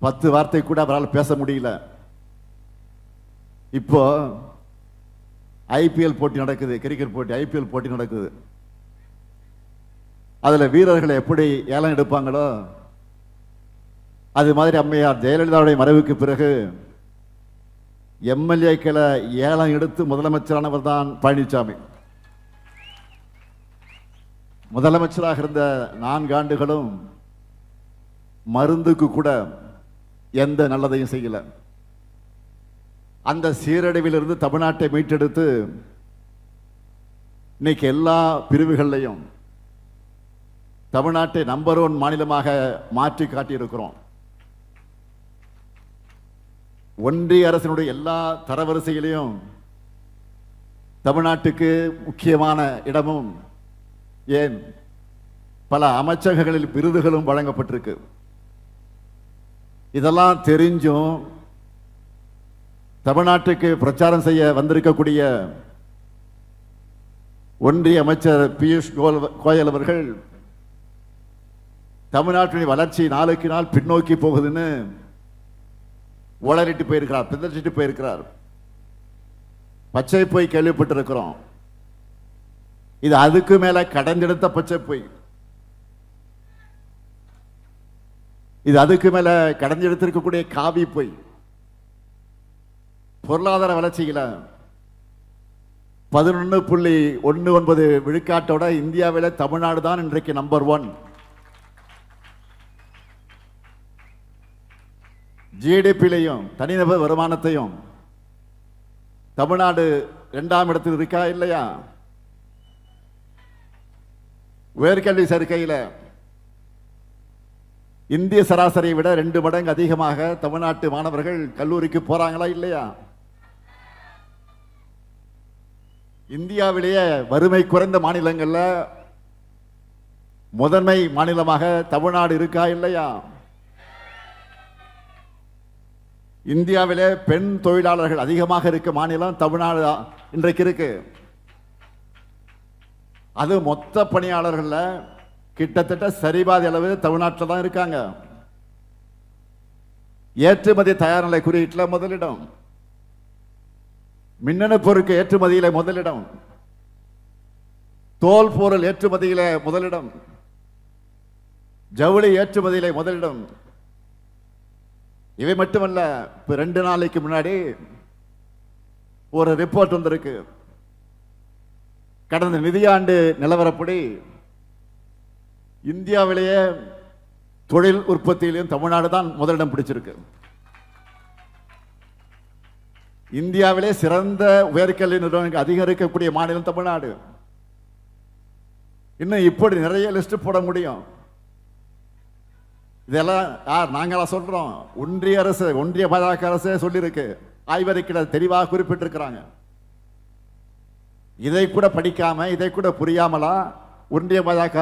10 வார்த்தை கூட அவரால் பேச முடியல. இப்போ ஐபிஎல் போட்டி நடக்குது, கிரிக்கெட் போட்டி, ஐபிஎல் போட்டி நடக்குது. அதுல வீரர்களை எப்படி ஏலம் எடுப்பாங்களோ அது மாதிரி அம்மையார் ஜெயலலிதாவுடைய மறைவுக்கு பிறகு எம்எல்ஏக்களை ஏலம் எடுத்து முதலமைச்சரானவர் தான் பழனிசாமி. முதலமைச்சராக இருந்த 4 ஆண்டுகளும் மருந்துக்கு கூட எந்த நல்லதையும் செய்யல. அந்த சீரழிவிலிருந்து தமிழ்நாட்டை மீட்டெடுத்து இன்னைக்கு எல்லா பிரிவுகள்லையும் தமிழ்நாட்டை நம்பர் 1 மாநிலமாக மாற்றி காட்டியிருக்கிறோம். ஒன்றிய அரசினுடைய எல்லா தரவரிசையிலையும் தமிழ்நாட்டுக்கு முக்கியமான இடமும், ஏன் பல அமைச்சகங்களில் விருதுகளும் வழங்கப்பட்டிருக்கு. இதெல்லாம் தெரிஞ்சும் தமிழ்நாட்டுக்கு பிரச்சாரம் செய்ய வந்திருக்கக்கூடிய ஒன்றிய அமைச்சர் பியூஷ் கோயல் அவர்கள் தமிழ்நாட்டின் வளர்ச்சி நாளுக்கு நாள் பின்னோக்கி போகுதுன்னு உளறிட்டு போயிருக்கிறார், பிதற்றிட்டு போயிருக்கிறார். பச்சை பொய் கேள்விப்பட்டிருக்கிறோம். இது அதுக்கு மேல கடந்தெடுத்த பச்சை பொய். இது அதுக்கு மேல கடந்தெடுத்திருக்கக்கூடிய காவி பொய். பொருளாதார வளர்ச்சியில 11.19 விழுக்காட்டோட இந்தியாவில தமிழ்நாடு தான் இன்றைக்கு நம்பர் 1. ஜிடிபிலையும் தனிநபர் வருமானத்தையும் தமிழ்நாடு 2ஆம் இடத்தில் இருக்கா இல்லையா? உயர்கல்வி சேர்க்கையில் இந்திய சராசரியை விட 2 மடங்கு அதிகமாக தமிழ்நாட்டு மாணவர்கள் கல்லூரிக்கு போறாங்களா இல்லையா? இந்தியாவிலேயே வறுமை குறைந்த மாநிலங்கள்ல முதன்மை மாநிலமாக தமிழ்நாடு இருக்கா இல்லையா? இந்தியாவிலே பெண் தொழிலாளர்கள் அதிகமாக இருக்க மாநிலம் தமிழ்நாடு இன்றைக்கு இருக்கு. அது மொத்த பணியாளர்கள் கிட்டத்தட்ட சரிபாதி அளவு தமிழ்நாட்டில் தான் இருக்காங்க. ஏற்றுமதி தயார் நிலை குறியீட்டில் முதலிடம், மின்னணு பொருட்கள் ஏற்றுமதியில முதலிடம், தோல் பொருள் ஏற்றுமதியில முதலிடம், ஜவுளி ஏற்றுமதியில முதலிடம். இவை மட்டுமல்ல, இப்ப 2 நாளைக்கு முன்னாடி ஒரு ரிப்போர்ட் வந்திருக்கு. கடந்த நிதியாண்டு நிலவரப்படி இந்தியாவிலேயே தொழில் உற்பத்தியிலும் தமிழ்நாடு தான் முதலிடம் பிடிச்சிருக்கு. இந்தியாவிலே சிறந்த உயர்கல்வி நிறுவனங்கள் அதிகம் இருக்கக்கூடிய மாநிலம் தமிழ்நாடு. இன்னும் இப்படி நிறைய லிஸ்ட் போட முடியும். இதெல்லாம் யார் நாங்களா சொல்றோம்? ஒன்றிய அரசு, ஒன்றிய பாஜக அரசு சொல்லியிருக்கு. ஆய்வறிக்கையில் தெளிவாக குறிப்பிட்டிருக்கிறாங்க. இதை கூட படிக்காம, இதை கூட புரியாமலா ஒன்றிய பாஜக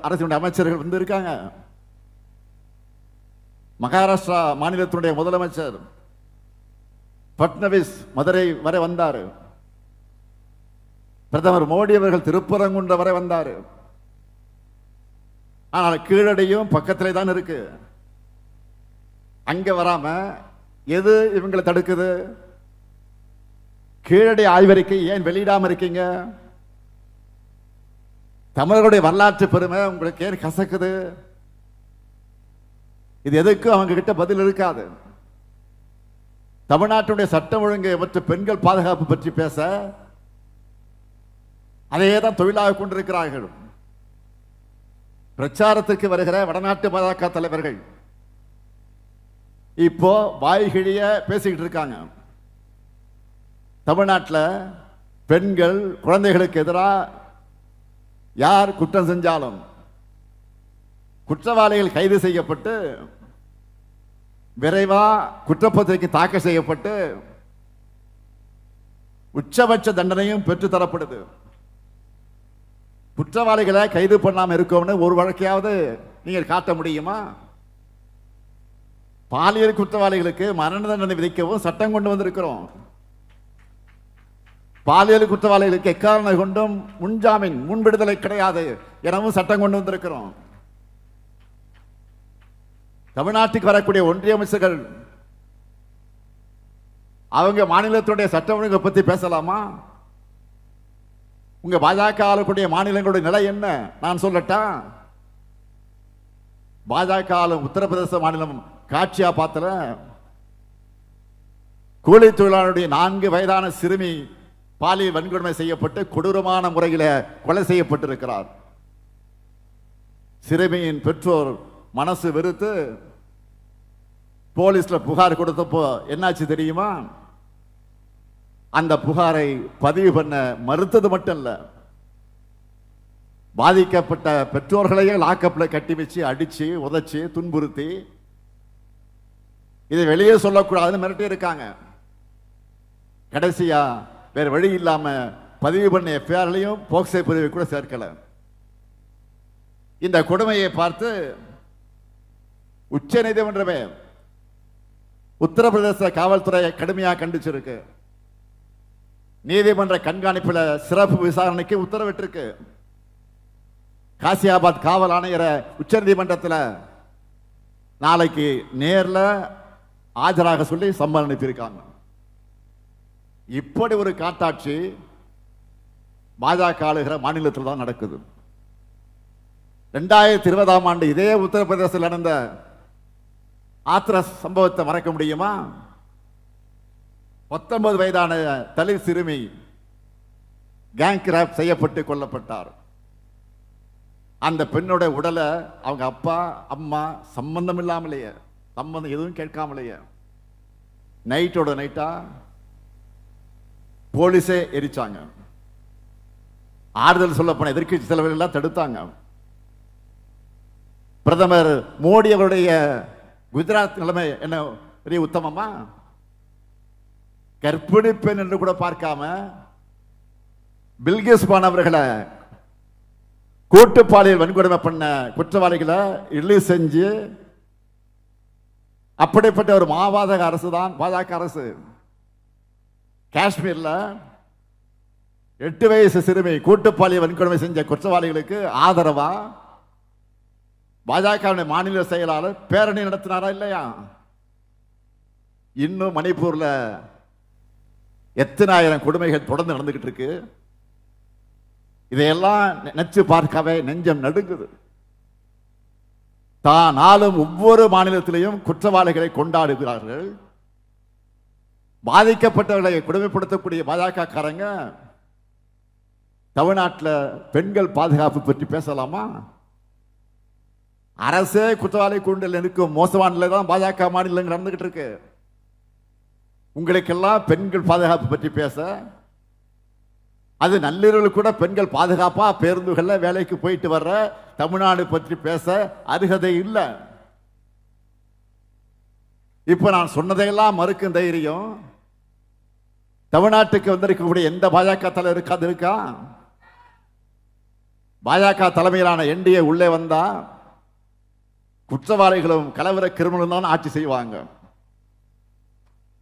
அரசுடைய அமைச்சர்கள் வந்து இருக்காங்க. மகாராஷ்டிரா மாநிலத்தினுடைய முதலமைச்சர் பட்னவிஸ் மதுரை வரை வந்தார். பிரதமர் மோடி அவர்கள் திருப்பரங்குன்ற வரை வந்தார். ஆனால் கீழடியும் பக்கத்திலே தான் இருக்கு. அங்க வராம எது இவங்களை தடுக்குது? கீழடி ஆய்வறிக்கை ஏன் வெளியிடாம இருக்கீங்க? தமிழர்களுடைய வரலாற்று பெருமை உங்களுக்கு ஏன் கசக்குது? இது எதுக்கும் அவங்க கிட்ட பதில் இருக்காது. தமிழ்நாட்டுடைய சட்டம் ஒழுங்கு மற்றும் பெண்கள் பாதுகாப்பு பற்றி பேச அதையே தான் தொழிலாக கொண்டிருக்கிறார்கள். பிரச்சாரத்திற்கு வருகிற வடநாட்டு பாஜக தலைவர்கள் இப்போ வாய்கிழிய பேசிக்கிட்டு இருக்காங்க. தமிழ்நாட்டில் பெண்கள் குழந்தைகளுக்கு எதிராக யார் குற்றம் செஞ்சாலும் குற்றவாளிகள் கைது செய்யப்பட்டு விரைவா குற்றப்பத்திரிகை தாக்கல் செய்யப்பட்டு உச்சபட்ச தண்டனையும் பெற்றுத்தரப்படுது. குற்றவாளிகளை கைது பண்ணாம இருக்கோம்னு ஒரு வழக்கையாவது நீங்கள் காட்ட முடியுமா? பாலியல் குற்றவாளிகளுக்கு மரண தண்டனை விதிக்கவும் சட்டம் கொண்டு வந்திருக்கிறோம். பாலியல் குற்றவாளிகளுக்கு எக்காரணம் கொண்டும் முன்ஜாமீன், முன் விடுதலை கிடையாது எனவும் சட்டம் கொண்டு வந்திருக்கிறோம். தமிழ்நாட்டுக்கு வரக்கூடிய ஒன்றிய அமைச்சர்கள் அவங்க மாநிலத்துடைய சட்ட ஒழுங்கை பத்தி பேசலாமா? உங்க பாஜக ஆளக்கூடிய மாநிலங்களுடைய நிலை என்ன நான் சொல்லட்டா? பாஜக ஆளும் உத்தரப்பிரதேச மாநிலம் காட்சியா பார்த்தல, கூலி தொழிலாளருடைய 4 வயதான சிறுமி பாலியல் வன்கொடுமை செய்யப்பட்டு கொடூரமான முறையில் கொலை செய்யப்பட்டிருக்கிறார். சிறுமியின் பெற்றோர் மனசு வெறுத்து போலீஸ்ல புகார் கொடுத்தப்போ என்னாச்சு தெரியுமா? அந்த புகாரை பதிவு பண்ண மறுத்தது மட்டும் இல்ல, பாதிக்கப்பட்ட பெற்றோர்களையே லாக்கப்ல கட்டி வச்சு அடிச்சு உதைச்சு துன்புறுத்தி இதை வெளியே சொல்லக்கூடாதுன்னு மிரட்டி இருக்காங்க. கடைசியா வேற வழி இல்லாம பதிவு பண்ண எஃப்ஐஆர்லையும் போக்சோ பிரிவை கூட சேர்க்கல. இந்த கொடுமையை பார்த்து உச்ச நீதிமன்றமே உத்தரப்பிரதேச காவல்துறையை கடுமையாக கண்டிச்சிருக்கு. நீதிமன்ற கண்காணிப்பில் சிறப்பு விசாரணைக்கு உத்தரவிட்டிருக்கு. காசியாபாத் காவல் ஆணையரை உச்ச நீதிமன்றத்தில் நாளைக்கு நேரில் ஆஜராக சொல்லி சம்மன் அனுப்பியிருக்காங்க. இப்படி ஒரு காட்டாட்சி பாஜக ஆளுகிற மாநிலத்தில் தான் நடக்குது. 2020ஆம் ஆண்டு இதே உத்தரப்பிரதேசத்தில் நடந்த ஆத்ரஸ் சம்பவத்தை மறக்க முடியுமா? 19 வயதான தலித் சிறுமி கேங் ரேப் செய்யப்பட்டு கொல்லப்பட்டார். அந்த பெண்ணோட உடலை அவங்க அப்பா அம்மா சம்பந்தம் இல்லாமலேயே, சம்பந்தம் எதுவும் கேட்காமலேயே நைட்டோட நைட்டா போலீஸே எரிச்சாங்க. ஆறுதல் சொல்லப்போன எதிர்க்கட்சி தலைவர்கள் எல்லாம் தடுத்தாங்க. பிரதமர் மோடி அவருடைய குஜராத் நிலைமை என்ன பெரிய உத்தமமா? கர்ப்பிணி பெண் என்று கூட பார்க்காம பில்கிஸ் பானு அவர்களை கூட்டு பாலியல் வன்கொடுமை பண்ண குற்றவாளிகளை ரிலீஸ் செஞ்சு, அப்படிப்பட்ட ஒரு மாவாதக அரசு தான் பாஜக அரசு. காஷ்மீர்ல 8 வயசு சிறுமி கூட்டு பாலியல் வன்கொடுமை செஞ்ச குற்றவாளிகளுக்கு ஆதரவா பாஜக மாநில செயலாளர் பேரணி நடத்தினாரா இல்லையா? இன்னும் மணிப்பூர்ல எத்தனை ஆயிரம் கொடுமைகள் தொடர்ந்து நடந்துகிட்டு இருக்கு. இதையெல்லாம் நினைச்சு பார்க்கவே நெஞ்சம் நடுங்குது. தான் ஆளும் ஒவ்வொரு மாநிலத்திலையும் குற்றவாளிகளை கொண்டாடுகிறார்கள். பாதிக்கப்பட்டவர்களை கொடுமைப்படுத்தக்கூடிய பாஜக காரங்க தமிழ்நாட்டில் பெண்கள் பாதுகாப்பு பற்றி பேசலாமா? அரசே குற்றவாளி கூண்டில் இருக்கும் மோசமான நிலை தான் பாஜக மாநிலங்கள் நடந்துகிட்டு இருக்கு. உங்களுக்கெல்லாம் பெண்கள் பாதுகாப்பு பற்றி பேச, அது நள்ளிரவில் கூட பெண்கள் பாதுகாப்பா பேருந்துகள்ல வேலைக்கு போயிட்டு வர்ற தமிழ்நாடு பற்றி பேச அருகதை இல்லை. இப்ப நான் சொன்னதையெல்லாம் மறுக்கும் தைரியம் தமிழ்நாட்டுக்கு வந்திருக்கக்கூடிய எந்த பாஜக தலைவர் அது இருக்கா? பாஜக தலைமையிலான என்டிஏ உள்ளே வந்தா குற்றவாளிகளும் கலவர கிரிமினலும் தான் ஆட்சி செய்வாங்க.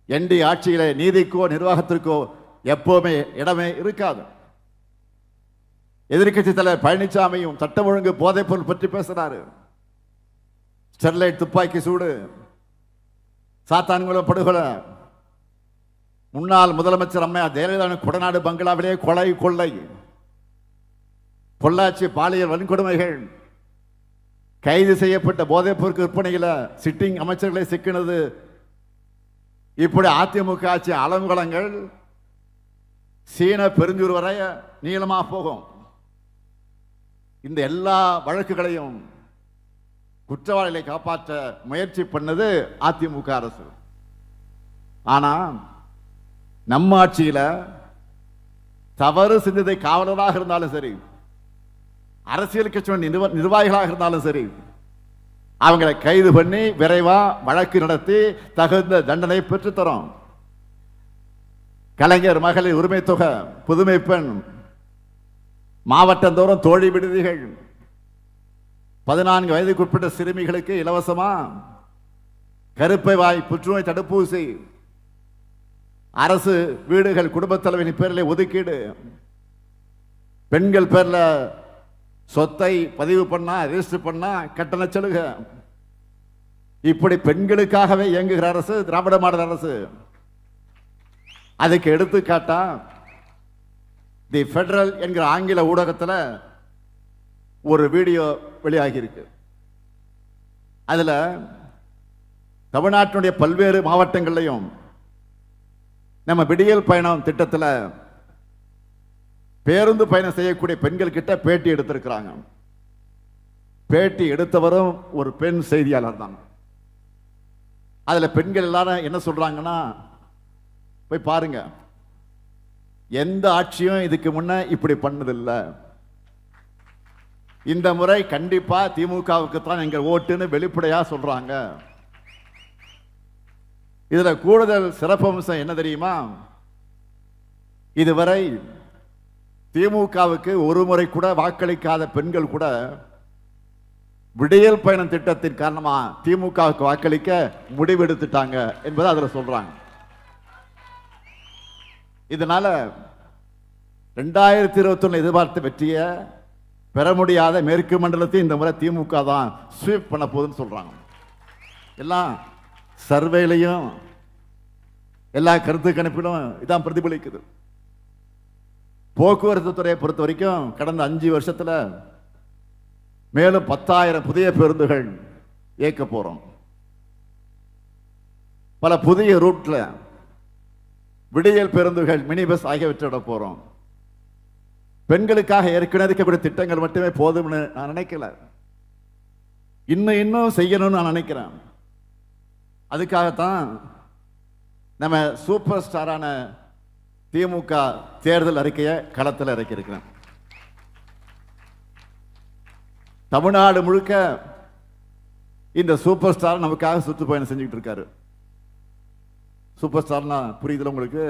என்டிஏ ஆட்சியில நீதிக்கோ நிர்வாகத்திற்கோ எப்பவுமே இடமே இருக்காது. எதிர்கட்சி தலைவர் பழனிசாமியும் சட்டம் ஒழுங்கு போதைப் பொருள் பற்றி பேசுறாரு. ஸ்டெர்லைட் துப்பாக்கி சூடு, சாத்தான்குளம் படுகொலை, முன்னாள் முதலமைச்சர் அம்மையா ஜெயலலிதா கொடநாடு பங்களாவிலே கொலை கொள்ளை, பொள்ளாச்சி பாலியல் வன்கொடுமைகள், கைது செய்யப்பட்ட போதைப் பொருள் விற்பனையில் சிட்டிங் அமைச்சர்களை சிக்கினது, இப்படி அதிமுக ஆட்சி அலங்குளங்கள் சீன பெருஞ்சூர் வரை நீளமா போகும். இந்த எல்லா வழக்குகளையும் குற்றவாளிகளை காப்பாற்ற முயற்சி பண்ணது அதிமுக அரசு. ஆனா நம்ம ஆட்சியில தவறு செஞ்சதை காவலராக இருந்தாலும் சரி, அரசியல் கட்சி நிர்வாகிகளாக இருந்தாலும் சரி, அவங்களை கைது பண்ணி விரைவா வழக்கு நடத்தி தகுந்த தண்டனை பெற்று தரும். கலைஞர் மகளிர் உரிமை தொகை, புதுமை பெண், மாவட்டந்தோறும் தோழி விடுதிகள், 14 வயதுக்குட்பட்ட சிறுமிகளுக்கு இலவசமா கருப்பை வாய் புற்றுநோய் தடுப்பூசி, அரசு வீடுகள் குடும்பத் தலைவரின் பேரில் ஒதுக்கீடு, பெண்கள் பேர்ல சொத்தை பதிவு பண்ணா ரெஜிஸ்டர் பண்ணா கட்டண சலுகை, இப்படி பெண்களுக்காகவே இயங்குகிற அரசு திராவிட மாடல் அரசு. அதுக்கு எடுத்துக்காட்டா தி ஃபெடரல் என்கிற ஆங்கில ஊடகத்தில் ஒரு வீடியோ வெளியாகி இருக்கு. அதுல தமிழ்நாட்டினுடைய பல்வேறு மாவட்டங்களையும் நம்ம விடியல் பயணம் திட்டத்தில் பேருந்து பயணம் செய்யக்கூடிய பெண்கள் கிட்ட பேட்டி எடுத்திருக்கிறாங்க. பேட்டி எடுத்தவரும் ஒரு பெண் செய்தியாளர் தான். அதுல பெண்கள் எல்லாரும் என்ன சொல்றாங்கன்னா, போய் பாருங்க, எந்த ஆட்சியும் இதுக்கு முன்ன இப்படி பண்ணதில்லை, இந்த முறை கண்டிப்பா திமுகவுக்கு தான் எங்க ஓட்டுன்னு வெளிப்படையா சொல்றாங்க. இதுல கூடுதல் சிறப்பம்சம் என்ன தெரியுமா, இதுவரை திமுகவுக்கு ஒரு முறை கூட வாக்களிக்காத பெண்கள் கூட விடியல் பயணம் திட்டத்தின் காரணமா திமுகவுக்கு வாக்களிக்க முடிவெடுத்துட்டாங்க என்பதை அதுல சொல்றாங்க. இதனால 2021 எதிர்பார்த்த வெற்றியை பெற முடியாத மேற்கு மண்டலத்தை இந்த முறை திமுக தான் ஸ்வீப் பண்ண போகுதுன்னு சொல்றாங்க. எல்லாம் சர்வேலையும் எல்லா கருத்து கணிப்பிலும் இதான் பிரதிபலிக்குது. போக்குவரத்து துறையை பொறுத்த வரைக்கும் கடந்த 5 வருஷத்துல மேலும் 10,000 புதிய பேருந்துகள் இயக்க போறோம். பல புதிய ரூட்ல விடியல் பேருந்துகள், மினி பஸ் ஆகியவற்றை விட போறோம். பெண்களுக்காக ஏற்கனவே இருக்கக்கூடிய திட்டங்கள் மட்டுமே போதும்னு நான் நினைக்கல, இன்னும் செய்யணும்னு நான் நினைக்கிறேன். அதுக்காகத்தான் நம்ம சூப்பர் ஸ்டாரான திமுக தேர்தல் அறிக்கையை களத்தில் இறக்கியிருக்கிறேன். தமிழ்நாடு முழுக்க இந்த சூப்பர் ஸ்டார் நமக்காக சுற்றுப்பயணம் செஞ்சுக்கிட்டு இருக்காரு. சூப்பர் ஸ்டார்னா புரியுதுல உங்களுக்கு?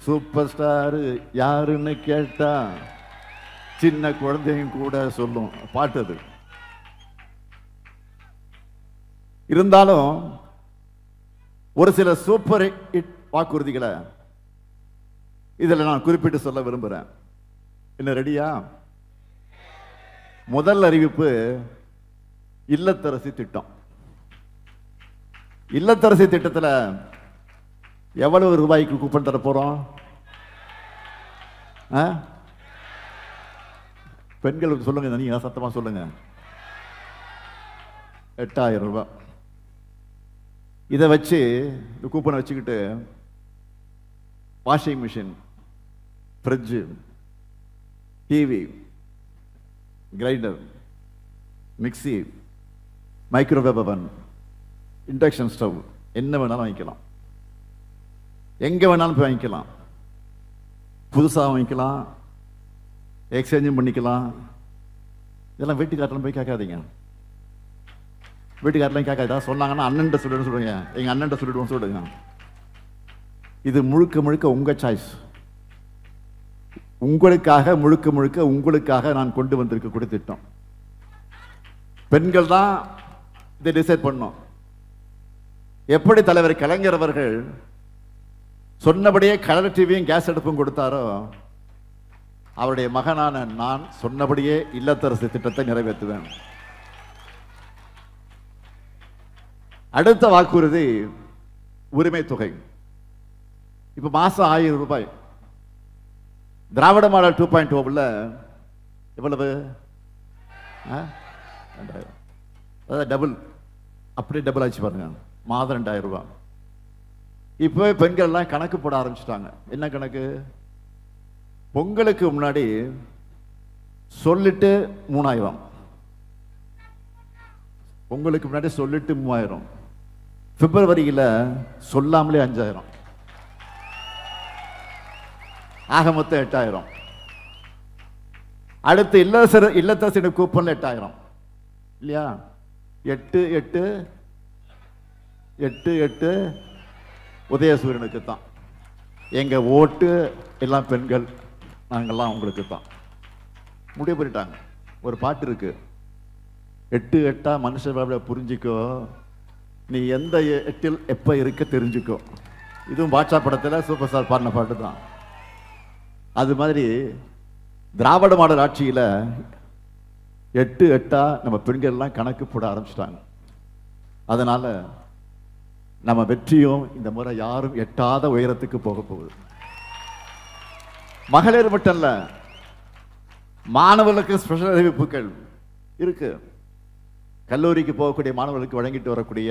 சூப்பர் ஸ்டார் யாருன்னு கேட்டா சின்ன குழந்தையும் கூட சொல்லும் பாட்டு அது. இருந்தாலும் ஒரு சில சூப்பர் ஹிட் வாக்குறுதிகளை இதில் நான் குறிப்பிட்டு சொல்ல விரும்புகிறேன். என்ன ரெடியா? முதல் அறிவிப்பு இல்லத்தரசி திட்டம். இல்லத்தரசி திட்டத்தில் எவ்வளவு ரூபாய்க்கு கூப்பன் தர போறோம்? பெண்களுக்கு சொல்லுங்க, நீங்க சத்தமா சொல்லுங்க. 8,000 ரூபாய். இதை வச்சு இந்த கூப்பனை வச்சுக்கிட்டு washing machine, fridge, TV, grinder, mixie, microwave அவன், இண்டக்ஷன் ஸ்டவ் என்ன வேணாலும் வாங்கிக்கலாம். எங்க வேணாலும் போய் வாங்கிக்கலாம். புதுசாக வாங்கிக்கலாம், எக்ஸ்சேஞ்சும் பண்ணிக்கலாம். இதெல்லாம் வீட்டுக்காரெல்லாம் போய் கேட்காதீங்க. வீட்டுக்காரெல்லாம் கேட்காதா? சொன்னாங்கன்னா அண்ணன் சொல்லிடுன்னு சொல்லுங்க, எங்க அண்ணன் சொல்லிடுவோம் சொல்லுங்க. இது முழுக்க முழுக்க உங்க சாய்ஸ். உங்களுக்காக, முழுக்க முழுக்க உங்களுக்காக நான் கொண்டு வந்திருக்கக்கூடிய திட்டம். பெண்கள் தான் இதை டிசைட் பண்ணோம். எப்படி தலைவர் கலைஞர் அவர்கள் சொன்னபடியே கலர் டிவியும் கேஸ் அடுப்பும் கொடுத்தாரோ, அவருடைய மகனான நான் சொன்னபடியே இல்லத்தரசு திட்டத்தை நிறைவேற்றுவேன். அடுத்த வாக்குறுதி உரிமை தொகை. இப்ப மாசம் 1000 ரூபாய். திராவிட மாடல் 2.0 எவ்வளவு? 2000. அதாவது டபுள், அப்படியே டபுள் ஆச்சு பாருங்க. மாதம் 2000 ரூபாய். இப்போ பெண்கள் எல்லாம் கணக்கு போட ஆரம்பிச்சிட்டாங்க. என்ன கணக்கு? பொங்கலுக்கு முன்னாடி சொல்லிட்டு 3000, பொங்கலுக்கு முன்னாடி சொல்லிட்டு 3000, பிப்ரவரியில் சொல்லாமலே 5000, ஆக மொத்தம் 8000. அடுத்து இல்லத்தரசி கூப்பன்ல 8000 இல்லையா? 8 உதயசூரியனுக்கு தான். எங்க ஓட்டு எல்லாம் பெண்கள், நாங்கெல்லாம் உங்களுக்கு தான் முடிவு பண்ணிட்டாங்க. ஒரு பாட்டு இருக்கு, 8 மனுஷன் புரிஞ்சிக்கோ, நீ எந்த 8 எப்ப இருக்க தெரிஞ்சுக்கோ. இதுவும் பாட்சா படத்தில் சூப்பர் ஸ்டார் பாடின பாட்டு தான். அது மாதிரி திராவிட மாடல் ஆட்சியில் 8 நம்ம பெண்கள் எல்லாம் கணக்கு போட ஆரம்பிச்சிட்டாங்க. அதனால நம்ம வெற்றியும் இந்த முறை யாரும் எட்டாத உயரத்துக்கு போக போகுது. மகளிர் மட்டும் இல்ல, மாணவர்களுக்கு ஸ்பெஷல் அறிவிப்புகள் இருக்கு. கல்லூரிக்கு போகக்கூடிய மாணவர்களுக்கு வழங்கிட்டு வரக்கூடிய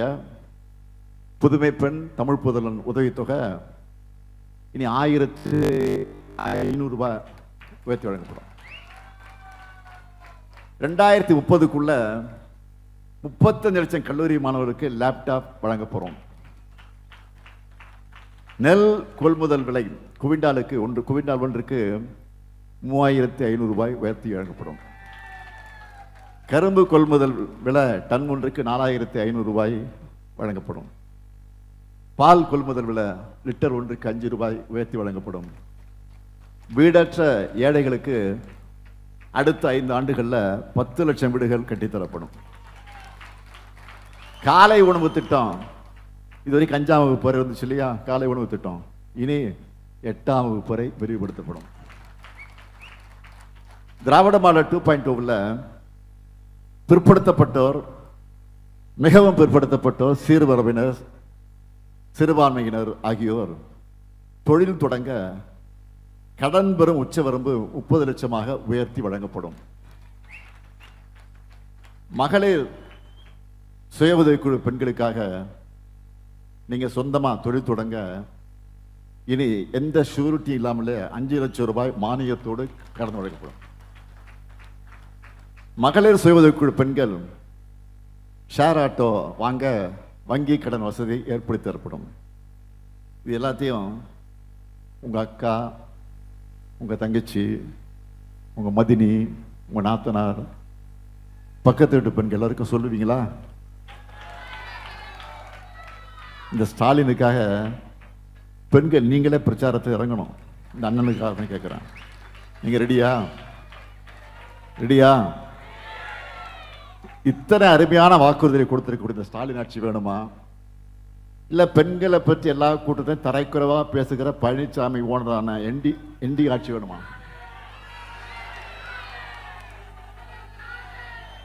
புதுமை பெண் தமிழ் புதல்வன் உதவித்தொகை இனி 1500 ரூபாய் உயர்த்தி வழங்கப்படும். 2030க்குள்ள 35 லட்சம் கல்லூரி மாணவர்களுக்கு லேப்டாப் வழங்க போறோம். நெல் கொள்முதல் விலை குவிண்டால் ஒன்றுக்கு 3500 ரூபாய் உயர்த்தி வழங்கப்படும். கரும்பு கொள்முதல் விலை டன் ஒன்றுக்கு 4500 ரூபாய் வழங்கப்படும். பால் கொள்முதல் விலை லிட்டர் ஒன்றுக்கு 5 ரூபாய் உயர்த்தி வழங்கப்படும். வீடற்ற ஏழைகளுக்கு அடுத்த 5 ஆண்டுகளில் 10 லட்சம் வீடுகள் கட்டித்தரப்படும். காலை உணவு திட்டம் இதுவரைக்கும் 5ஆம் வகுப்பு வரை இருந்துச்சு இல்லையா? காலை உணவு திட்டம் இனி 8ஆம் வகுப்பு வரை விரிவுபடுத்தப்படும். திராவிட மாடல் 2.0ல் பிற்படுத்தப்பட்டோர், மிகவும் பிற்படுத்தப்பட்டோர், சீர்வரவினர், சிறுபான்மையினர் ஆகியோர் தொழில் தொடங்க கடன் பெறும் உச்சவரம்பு 30 லட்சமாக உயர்த்தி வழங்கப்படும். மகளிர் சுய உதவிக்குழு பெண்களுக்காக நீங்க சொந்தமா தொழில் தொடங்க இனி எந்த ஷூரிட்டி இல்லாமலே 5 லட்சம் ரூபாய் மானியத்தோடு கடன் வழங்கப்படும். மகளிர் சுய உதவிக்குழு பெண்கள் ஷேர் ஆட்டோ வாங்க வங்கி கடன் வசதி ஏற்படுத்தி தரப்படும். இது எல்லாத்தையும் உங்க அக்கா, உங்க தங்கச்சி, உங்க மதினி, உங்க நாத்தனார், பக்கத்து வீட்டு பெண்கள் எல்லாருக்கும் சொல்லுவீங்களா? இந்த ஸ்டாலினுக்காக பெண்கள் நீங்களே பிரச்சாரத்தை இறங்கணும். இந்த அண்ணனுக்காக தான் கேட்குறேன். நீங்க ரெடியா? ரெடியா? இத்தனை அருமையான வாக்குறுதியை கொடுத்திருக்கக்கூடிய இந்த ஸ்டாலின் ஆட்சி வேணுமா? இல்ல பெண்களை பற்றி எல்லா கூட்டத்தையும் தரைக்குறைவா பேசுகிற பழனிசாமி ஓனரான என்டி ஆட்சி வேணுமா?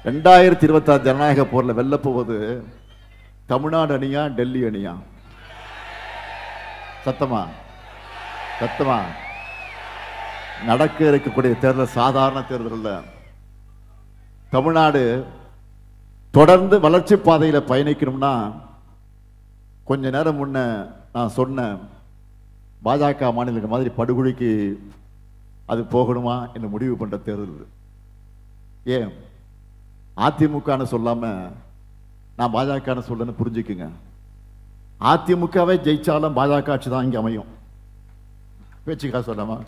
2026 ஜனநாயக போர்ல வெல்ல போவது தமிழ்நாடு அணியா டெல்லி அணியா? சத்தமா சத்தமா. நடக்க இருக்கக்கூடிய தேர்தல் சாதாரண தேர்தல் இல்ல. தமிழ்நாடு தொடர்ந்து வளர்ச்சி பாதையில பயணிக்கணும்னா கொஞ்ச நேரம் முன்ன நான் சொன்ன பாஜக மாநில மாதிரி படுகொலைக்கு அது போகணுமா என்று முடிவு பண்ற தேர்தல். ஏன் அதிமுகன்னு சொல்லாம நான் பாஜகன்னு சொல்லன்னு புரிஞ்சுக்குங்க. அதிமுகவே ஜெயிச்சாலும் பாஜக ஆட்சி தான் இங்க அமையும். பேச்சுக்கா சொல்லாமா?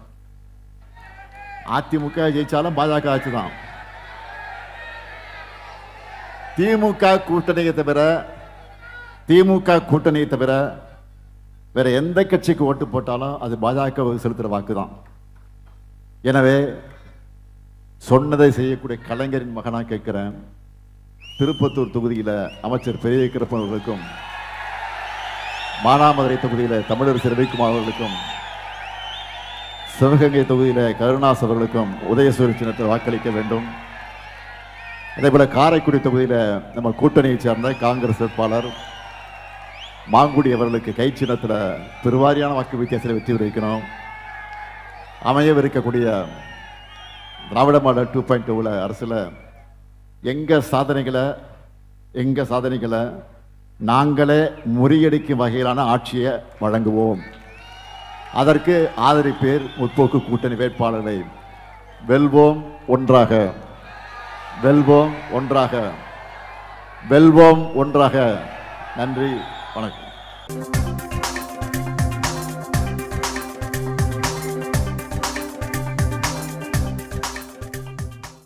அதிமுக ஜெயிச்சாலும் பாஜக ஆட்சி தான். திமுக கூட்டணியை தவிர வேற எந்த கட்சிக்கு ஓட்டு போட்டாலும் அது பாஜக செலுத்துற வாக்கு தான். எனவே சொன்னதை செய்யக்கூடிய கலைஞரின் மகனா கேட்கிறேன். திருப்பத்தூர் தொகுதியில அமைச்சர் பெரிய கிருப்பன் அவர்களுக்கும், மானாமதுரை தொகுதியில தமிழரசு ரவிக்குமார் அவர்களுக்கும், சிவகங்கை தொகுதியில கருணாஸ் அவர்களுக்கும் உதயசூரிய சின்னத்தில் வாக்களிக்க வேண்டும். அதே போல காரைக்குடி தொகுதியில நம்ம கூட்டணியை சேர்ந்த காங்கிரஸ் வேட்பாளர் மாங்குடி அவர்களுக்கு கை சின்னத்தில் பெருவாரியான வாக்கு வித்தியாசத்தில் வெற்றி வைக்கணும். அமையவிருக்கக்கூடிய திராவிட மாடல் 2.0 அரசுல எங்க சாதனைகளை நாங்களே முறியடிக்கும் வகையிலான ஆட்சியை வழங்குவோம். அதற்கு ஆதரிப்பேர் முற்போக்கு கூட்டணி வேட்பாளர்களை. வெல்வோம் ஒன்றாக, வெல்வோம் ஒன்றாக, வெல்வோம் ஒன்றாக. நன்றி, வணக்கம்.